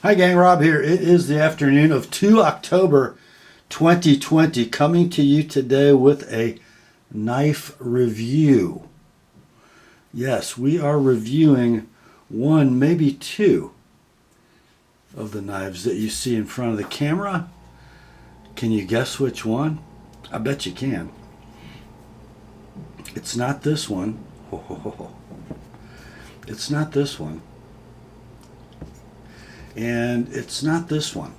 Hi gang, Rob here. It is the afternoon of 2 October 2020, coming to you today with a knife review. Yes, we are reviewing one, maybe two of the knives that you see in front of the camera. Can you guess which one? I bet you can. It's not this one. It's not this one. And it's not this one.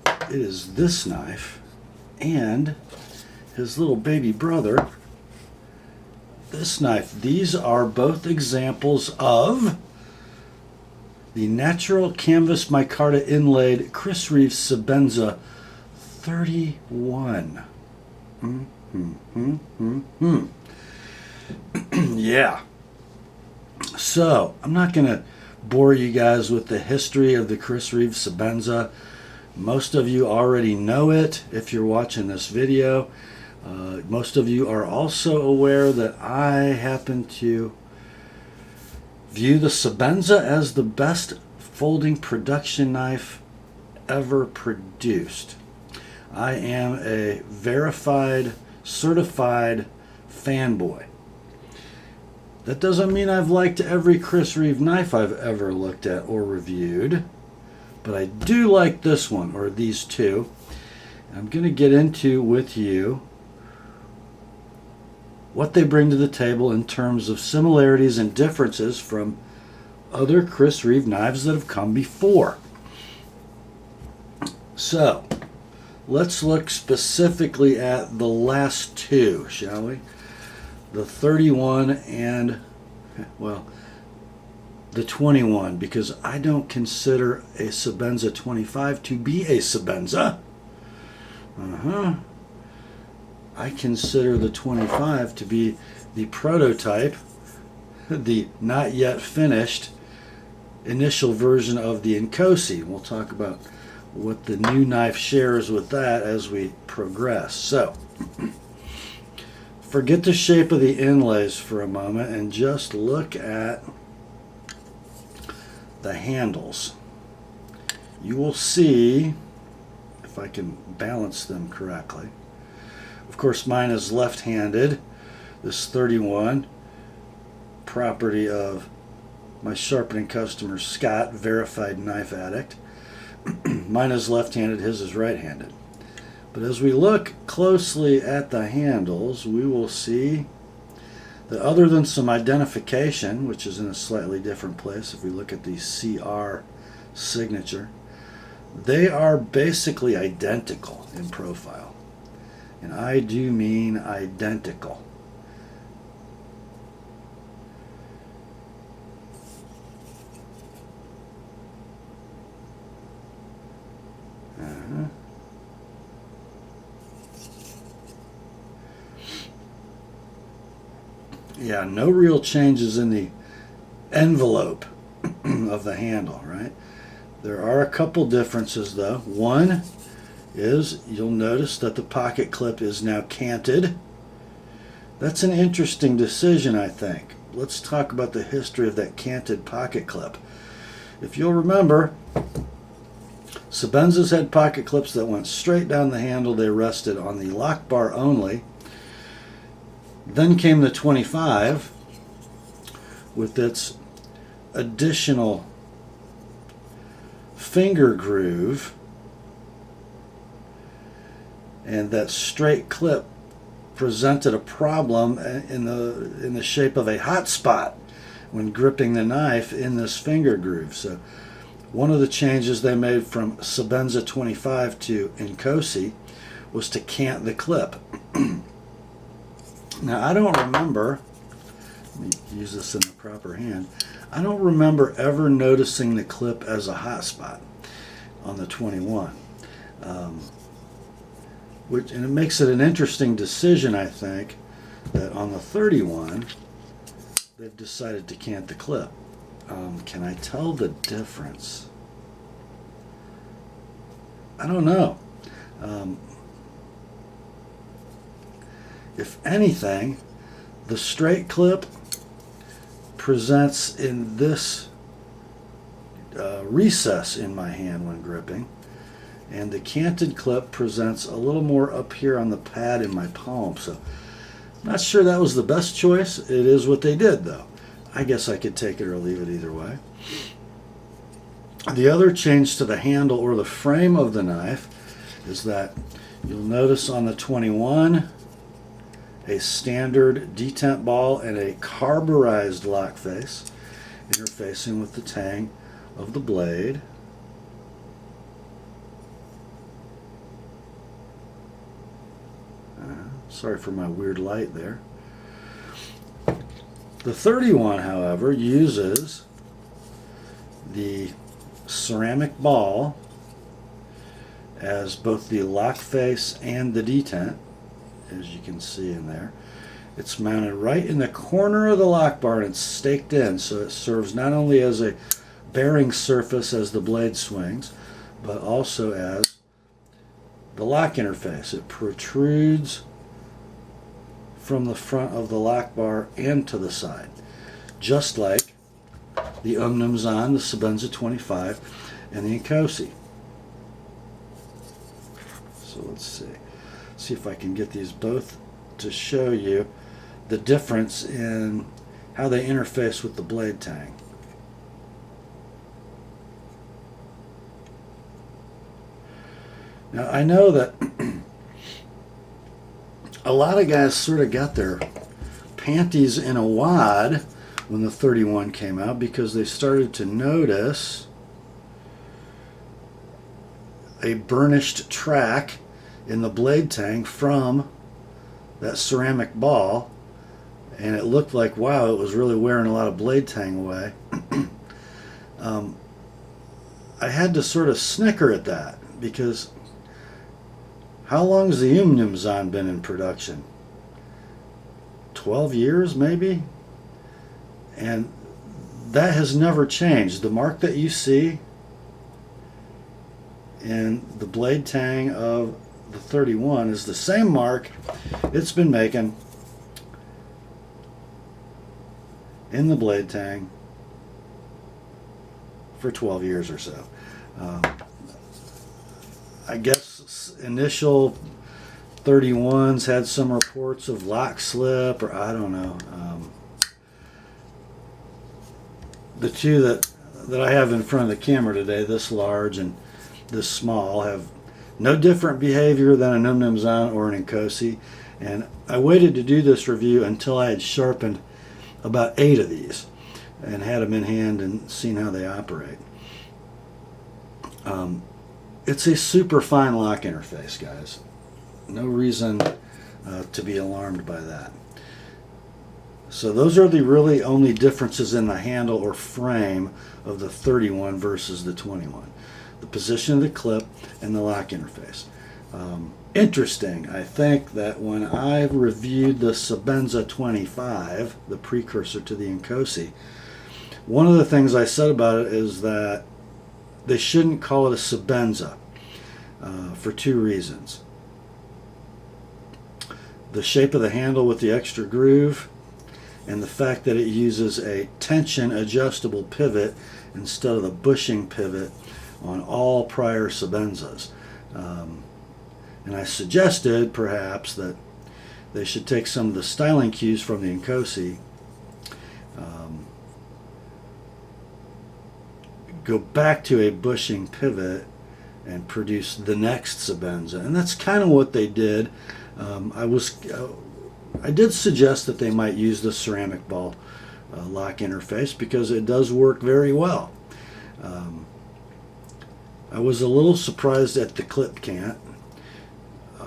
It is this knife and his little baby brother, this knife. These are both examples of the natural canvas micarta inlaid Chris Reeve Sebenza 31. Yeah. So, I'm not going to bore you guys with the history of the Chris Reeve Sebenza. Most of you already know it if you're watching this video. Most of you are also aware that I happen to view the Sebenza as the best folding production knife ever produced. I am a verified, certified fanboy. That doesn't mean I've liked every Chris Reeve knife I've ever looked at or reviewed, but I do like this one, or these two. I'm going to get into with you what they bring to the table in terms of similarities and differences from other Chris Reeve knives that have come before. So, let's look specifically at the last two, shall we? The 31 and, well, the 21, because I don't consider a Sebenza 25 to be a Sebenza. I consider the 25 to be the prototype, the not yet finished initial version of the Inkosi. We'll talk about what the new knife shares with that as we progress. So, forget the shape of the inlays for a moment and just look at the handles. You will see, if I can balance them correctly. Of course, mine is left-handed. This 31, property of my sharpening customer Scott, verified knife addict. Mine is left-handed, his is right-handed. But as we look closely at the handles, we will see that other than some identification, which is in a slightly different place if we look at the CR signature, they are basically identical in profile. And I do mean identical. Yeah, no real changes in the envelope of the handle, right? There are a couple differences though. One is you'll notice that the pocket clip is now canted. That's an interesting decision, I think. Let's talk about the history of that canted pocket clip. If you'll remember, Sebenzas had pocket clips that went straight down the handle. They rested on the lock bar only. Then came the 25 with its additional finger groove, and that straight clip presented a problem in the shape of a hot spot when gripping the knife in this finger groove. So one of the changes they made from Sebenza 25 to Inkosi was to cant the clip. Now, I don't remember, let me use this in the proper hand, I don't remember ever noticing the clip as a hot spot on the 21. And it makes it an interesting decision, I think, that on the 31, they've decided to cant the clip. Can I tell the difference? I don't know. If anything, the straight clip presents in this recess in my hand when gripping. And the canted clip presents a little more up here on the pad in my palm. So I'm not sure that was the best choice. It is what they did, though. I guess I could take it or leave it either way. The other change to the handle or the frame of the knife is that you'll notice on the 21 a standard detent ball and a carburized lock face interfacing with the tang of the blade. Sorry for my weird light there. The 31, however, uses the ceramic ball as both the lock face and the detent, as you can see in there. It's mounted right in the corner of the lock bar and it's staked in, so it serves not only as a bearing surface as the blade swings, but also as the lock interface. It protrudes from the front of the lock bar and to the side, just like the Untitled, the Sebenza 25, and the Inkosi. So let's see if I can get these both to show you the difference in how they interface with the blade tang. Now I know that a lot of guys sort of got their panties in a wad when the 31 came out because they started to notice a burnished track in the blade tang from that ceramic ball, and it looked like, wow, it was really wearing a lot of blade tang away. I had to sort of snicker at that because how long has the Untitled been in production? 12 years maybe? And that has never changed. The mark that you see in the blade tang of the 31 is the same mark it's been making in the blade tang for 12 years or so. I guess initial 31s had some reports of lock slip, or I don't know. The two that I have in front of the camera today, this large and this small, have no different behavior than an Untitled or an Inkosi. And I waited to do this review until I had sharpened about 8 of these and had them in hand and seen how they operate. It's a super fine lock interface, guys. No reason to be alarmed by that. So those are the really only differences in the handle or frame of the 31 versus the 21. The position of the clip and the lock interface. Interesting, I think, that when I reviewed the Sebenza 25, the precursor to the Inkosi, one of the things I said about it is that they shouldn't call it a Sebenza for 2 reasons. The shape of the handle with the extra groove, and the fact that it uses a tension adjustable pivot instead of the bushing pivot on all prior Sebenzas. And I suggested perhaps that they should take some of the styling cues from the Inkosi, go back to a bushing pivot and produce the next Sebenza. And that's kind of what they did. I did suggest that they might use the ceramic ball lock interface because it does work very well. I was a little surprised at the clip cant,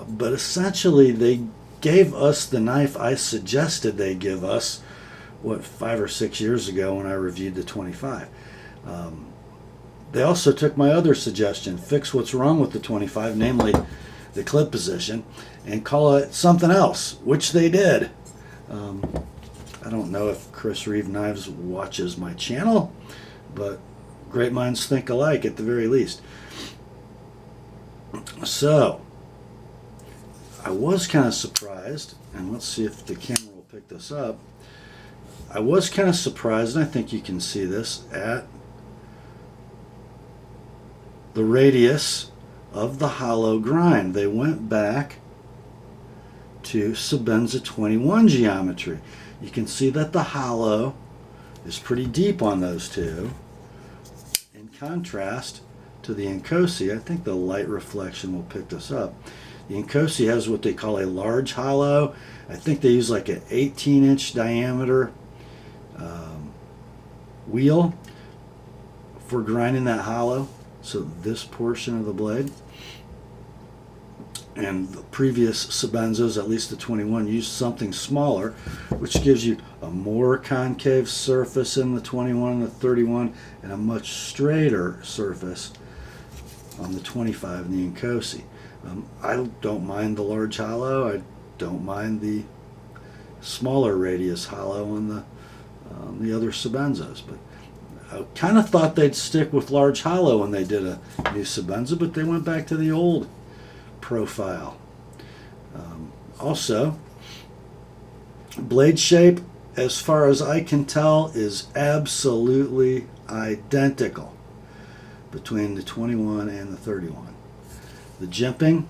but essentially they gave us the knife I suggested they give us, 5 or 6 years ago when I reviewed the 25. They also took my other suggestion, fix what's wrong with the 25, namely the clip position, and call it something else, which they did. I don't know if Chris Reeve Knives watches my channel, but great minds think alike at the very least. So, I was kind of surprised, and let's see if the camera will pick this up. I was kind of surprised, and I think you can see this, at the radius of the hollow grind. They went back to Sebenza 21 geometry. You can see that the hollow is pretty deep on those two. In contrast to the Nkosi, I think the light reflection will pick this up. The Nkosi has what they call a large hollow. I think they use like an 18-inch diameter wheel for grinding that hollow. So this portion of the blade. And the previous Sebenzas, at least the 21, used something smaller, which gives you a more concave surface in the 21 and the 31, and a much straighter surface on the 25 and the Nkosi. I don't mind the large hollow. I don't mind the smaller radius hollow on the other Sebenzas. But I kind of thought they'd stick with large hollow when they did a new Sebenza, but they went back to the old profile. Also, blade shape, as far as I can tell, is absolutely identical between the 21 and the 31. The jimping,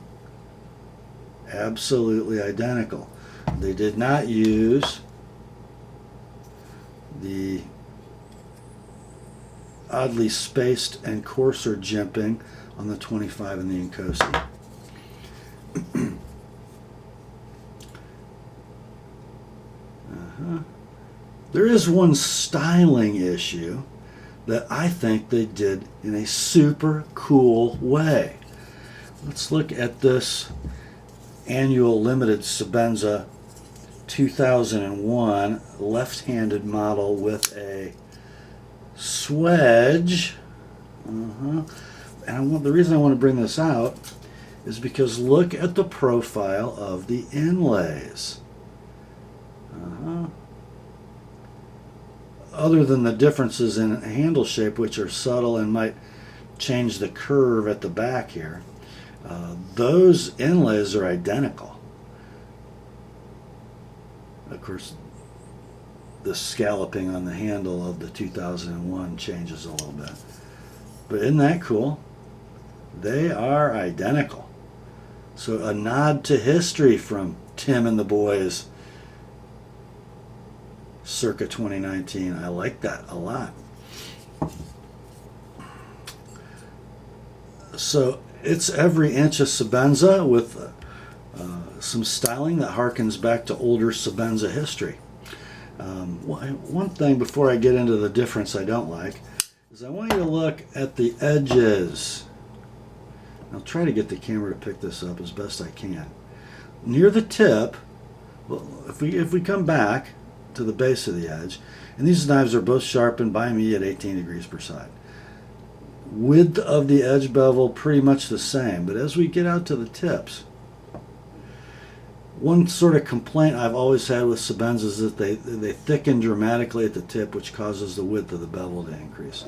absolutely identical. They did not use the oddly spaced and coarser jimping on the 25 and the Nkosi. There is one styling issue that I think they did in a super cool way. Let's look at this annual limited Sebenza 2001 left-handed model with a swedge. And the reason I want to bring this out is because look at the profile of the inlays. Other than the differences in handle shape, which are subtle and might change the curve at the back here, those inlays are identical. Of course, the scalloping on the handle of the 2001 changes a little bit. But isn't that cool? They are identical. So a nod to history from Tim and the boys circa 2019. I like that a lot. So it's every inch of Sebenza with some styling that harkens back to older Sebenza history. One thing before I get into the difference I don't like is I want you to look at the edges. I'll try to get the camera to pick this up as best I can. Near the tip, well, if we come back to the base of the edge, and these knives are both sharpened by me at 18 degrees per side. Width of the edge bevel pretty much the same, but as we get out to the tips, one sort of complaint I've always had with Sebenza is that they thicken dramatically at the tip, which causes the width of the bevel to increase.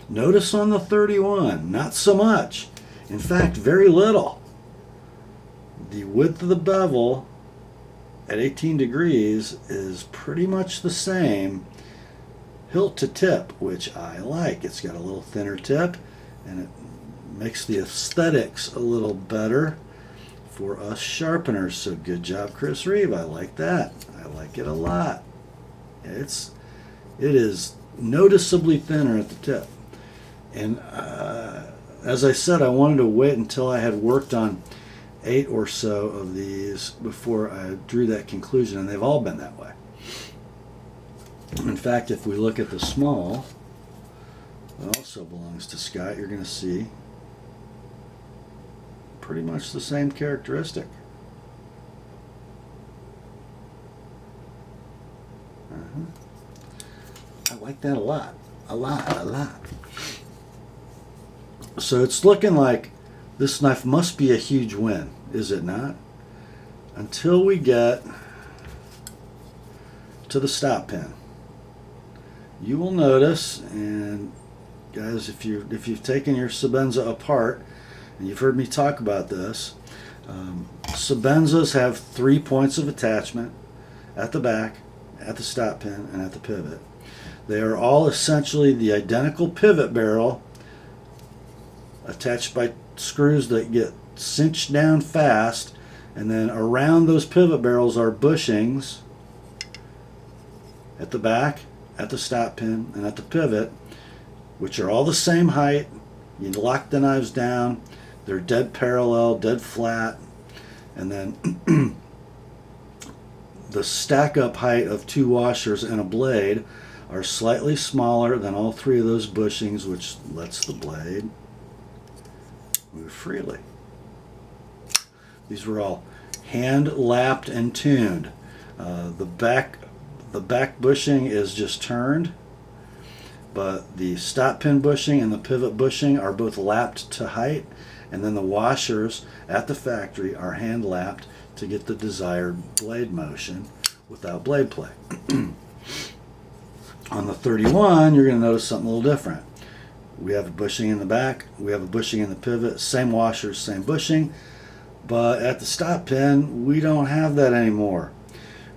Notice on the 31, not so much. In fact, very little. The width of the bevel at 18 degrees is pretty much the same hilt to tip, which I like. It's got a little thinner tip, and it makes the aesthetics a little better for us sharpeners. So good job, Chris Reeve. I like that. I like it a lot. It is noticeably thinner at the tip. And as I said, I wanted to wait until I had worked on 8 or so of these before I drew that conclusion, and they've all been that way. In fact, if we look at the small, that also belongs to Scott, you're going to see pretty much the same characteristic. I like that a lot. A lot. So it's looking like this knife must be a huge win, is it not? Until we get to the stop pin. You will notice, and guys, if you've taken your Sebenza apart, and you've heard me talk about this, Sebenzas have 3 points of attachment at the back, at the stop pin, and at the pivot. They are all essentially the identical pivot barrel attached by screws that get cinched down fast, and then around those pivot barrels are bushings at the back, at the stop pin, and at the pivot, which are all the same height. You lock the knives down, they're dead parallel, dead flat, and then the stack up height of two washers and a blade are slightly smaller than all three of those bushings, which lets the blade move freely. These were all hand lapped and tuned. The back bushing is just turned, but the stop pin bushing and the pivot bushing are both lapped to height, and then the washers at the factory are hand lapped to get the desired blade motion without blade play. On the 31, you're going to notice something a little different. We have a bushing in the back, we have a bushing in the pivot, same washers, same bushing, but at the stop pin, we don't have that anymore.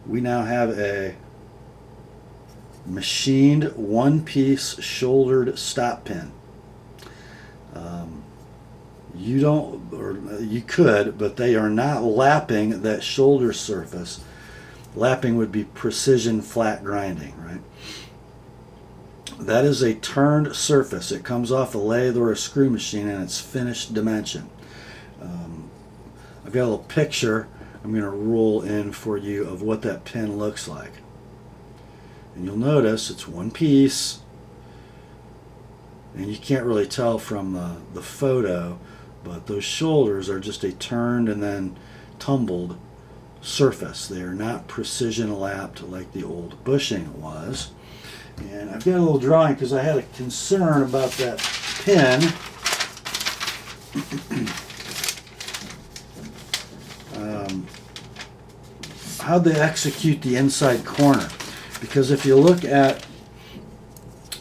We now have a machined one-piece shouldered stop pin. You don't, or you could, but they are not lapping that shoulder surface. Lapping would be precision flat grinding, right? That is a turned surface. It comes off a lathe or a screw machine and it's finished dimension. I've got a little picture I'm going to roll in for you of what that pin looks like. And you'll notice it's one piece, and you can't really tell from the photo, but those shoulders are just a turned and then tumbled surface. They are not precision lapped like the old bushing was. And I've got a little drawing because I had a concern about that pin. How'd they execute the inside corner? Because if you look at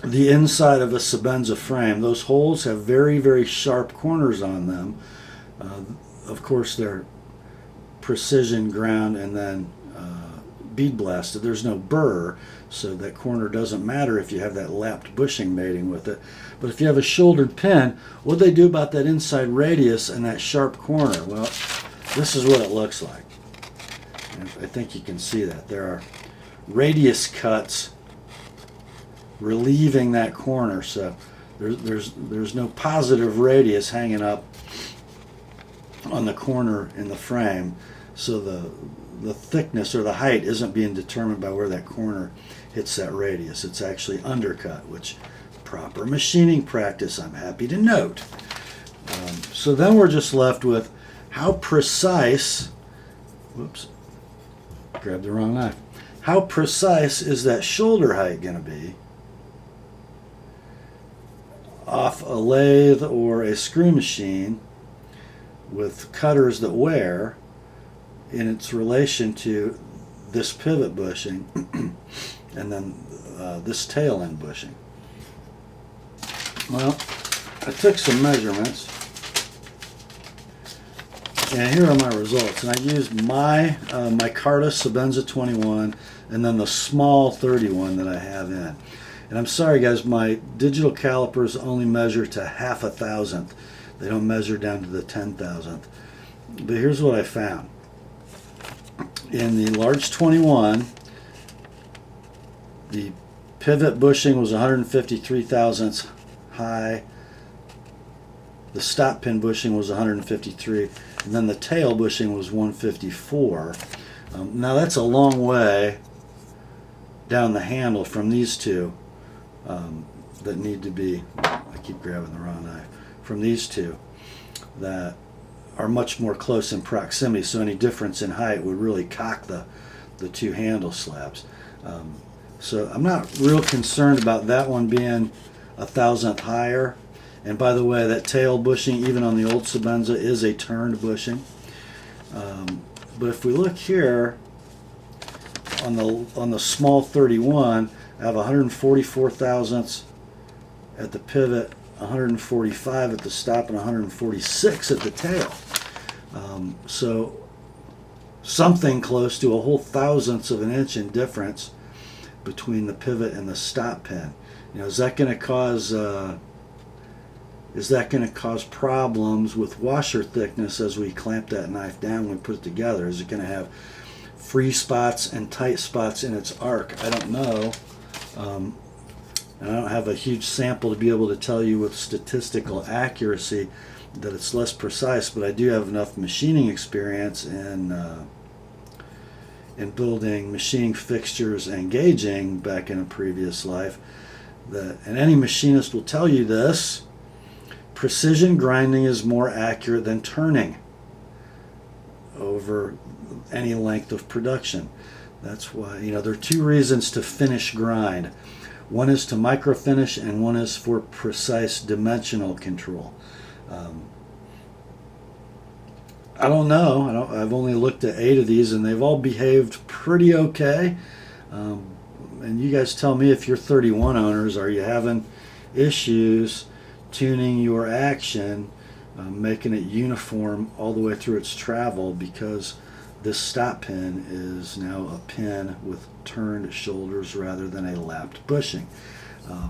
the inside of a Sebenza frame, those holes have very, very sharp corners on them. Of course, they're precision ground and then bead blasted. There's no burr, so that corner doesn't matter if you have that lapped bushing mating with it. But if you have a shouldered pin, what do they do about that inside radius and that sharp corner? Well, this is what it looks like. And I think you can see that. There are radius cuts relieving that corner, so there's no positive radius hanging up on the corner in the frame, so the thickness or the height isn't being determined by where that corner hits that radius. It's actually undercut, which proper machining practice, I'm happy to note. So then we're just left with how precise, whoops, grabbed the wrong knife. How precise is that shoulder height going to be off a lathe or a screw machine with cutters that wear in its relation to this pivot bushing and then this tail end bushing? Well, I took some measurements, and here are my results. And I used my Micarta Sebenza 21 and then the small 31 that I have in. And I'm sorry guys, my digital calipers only measure to 1/2 thousandth. They don't measure down to the 10,000th. But here's what I found. In the large 21, the pivot bushing was 153 thousandths high. The stop pin bushing was 153, and then the tail bushing was 154. Now that's a long way down the handle from these two that need to be, I keep grabbing the wrong knife, from these two that are much more close in proximity, so any difference in height would really cock the two handle slabs. So I'm not real concerned about that one being 1/1000th higher. And by the way, that tail bushing, even on the old Sebenza, is a turned bushing. But if we look here on the small 31, I have 144 thousandths at the pivot, 145 at the stop, and 146 at the tail. So something close to a whole thousandths of an inch in difference between the pivot and the stop pin. You know, is that going to cause is that going to cause problems with washer thickness as we clamp that knife down when we put it together? Is it going to have free spots and tight spots in its arc? I don't know. And I don't have a huge sample to be able to tell you with statistical accuracy that it's less precise, but I do have enough machining experience in building machining fixtures and gauging back in a previous life, and any machinist will tell you this: precision grinding is more accurate than turning over any length of production. That's why, there are two reasons to finish grind. One is to microfinish, and one is for precise dimensional control. I don't know. I've only looked at 8 of these, and they've all behaved pretty okay. And you guys tell me, if you're 31 owners, are you having issues tuning your action, making it uniform all the way through its travel, because this stop pin is now a pin with turned shoulders rather than a lapped bushing. I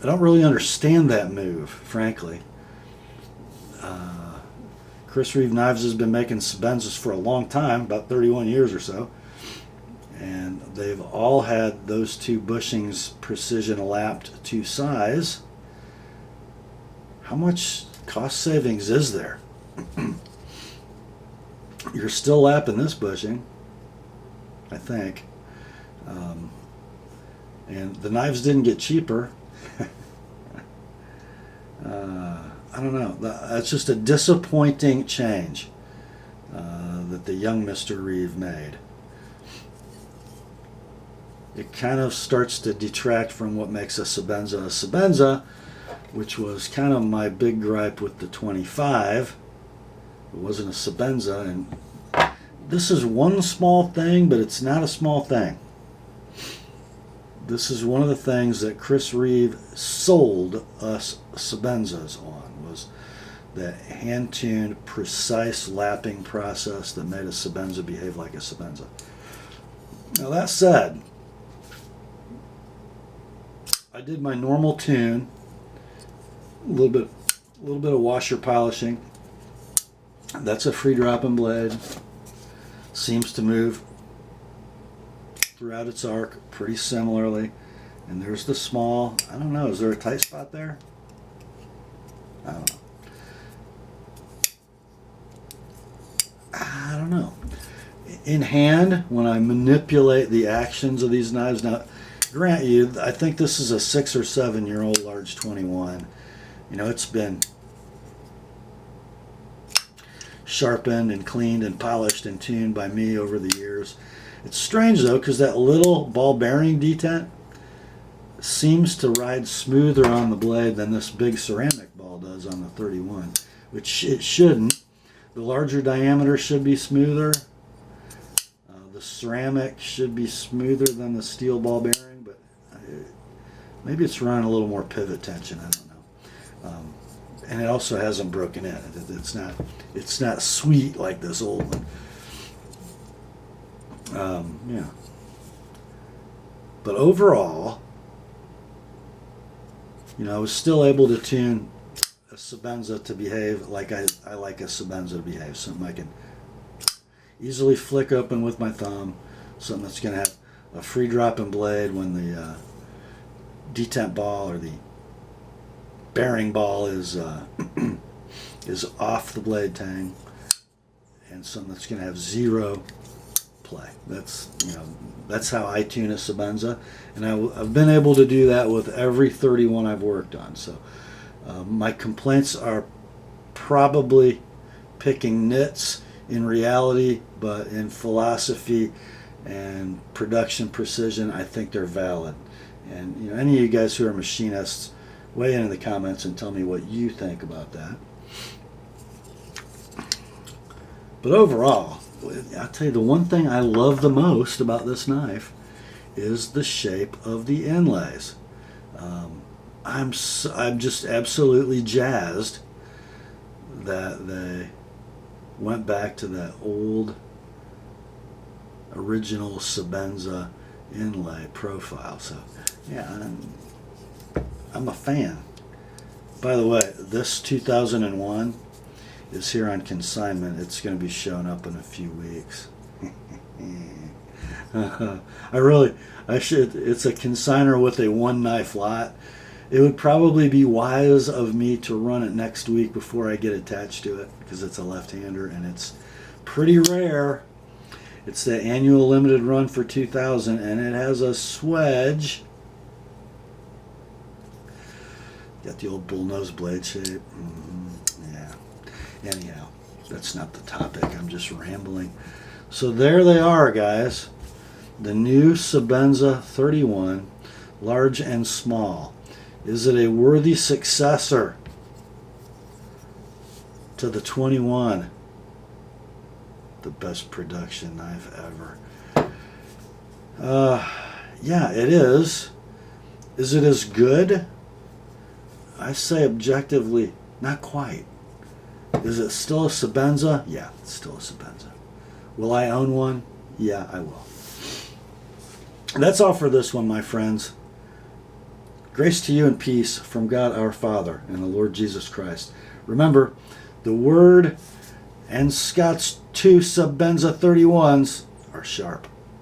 don't really understand that move, frankly. Chris Reeve Knives has been making Sebenzas for a long time, about 31 years or so, and they've all had those two bushings precision lapped to size. How much cost savings is there? You're still lapping this bushing, I think. And the knives didn't get cheaper. I don't know. That's just a disappointing change that the young Mr. Reeve made. It kind of starts to detract from what makes a Sebenza, which was kind of my big gripe with the 25. It wasn't a Sebenza, and this is one small thing, but it's not a small thing. This is one of the things that Chris Reeve sold us Sebenzas on, was that hand-tuned, precise lapping process that made a Sebenza behave like a Sebenza. Now, that said, I did my normal tune, a little bit of washer polishing. That's a free dropping blade. Seems to move throughout its arc pretty similarly. And there's the small, I don't know, is there a tight spot there? I don't know. In hand, when I manipulate the actions of these knives, now, grant you, I think this is a 6 or 7 year old large 21. It's been sharpened and cleaned and polished and tuned by me over the years. It's strange though, because that little ball bearing detent seems to ride smoother on the blade than this big ceramic ball does on the 31, which it shouldn't. The larger diameter should be smoother. The ceramic should be smoother than the steel ball bearing, but maybe it's running a little more pivot tension. I don't know. And it also hasn't broken in. It's not sweet like this old one. Yeah. But overall, I was still able to tune a Sebenza to behave like I like a Sebenza to behave. Something I can easily flick open with my thumb. Something that's going to have a free dropping blade when the detent ball or the bearing ball is off the blade tang, and something that's going to have zero play. That's how I tune a Sebenza, and I've been able to do that with every 31 I've worked on. So my complaints are probably picking nits in reality, but in philosophy and production precision, I think they're valid. And any of you guys who are machinists, weigh in the comments and tell me what you think about that. But overall, I'll tell you, the one thing I love the most about this knife is the shape of the inlays. I'm just absolutely jazzed that they went back to that old original Sebenza inlay profile. So yeah, I'm a fan. By the way, this 2001 is here on consignment. It's going to be showing up in a few weeks. It's a consigner with a one knife lot. It would probably be wise of me to run it next week before I get attached to it, because it's a left-hander and it's pretty rare. It's the annual limited run for 2000, and it has a swedge. Got the old bullnose blade shape. Yeah. Anyhow, that's not the topic. I'm just rambling. So there they are, guys. The new Sebenza 31, large and small. Is it a worthy successor to the 21? The best production knife ever. Yeah, it is. Is it as good? I say objectively, not quite. Is it still a Sebenza? Yeah, it's still a Sebenza. Will I own one? Yeah, I will. That's all for this one, my friends. Grace to you and peace from God our Father and the Lord Jesus Christ. Remember, the Word and Scott's 2 Sebenza 31s are sharp.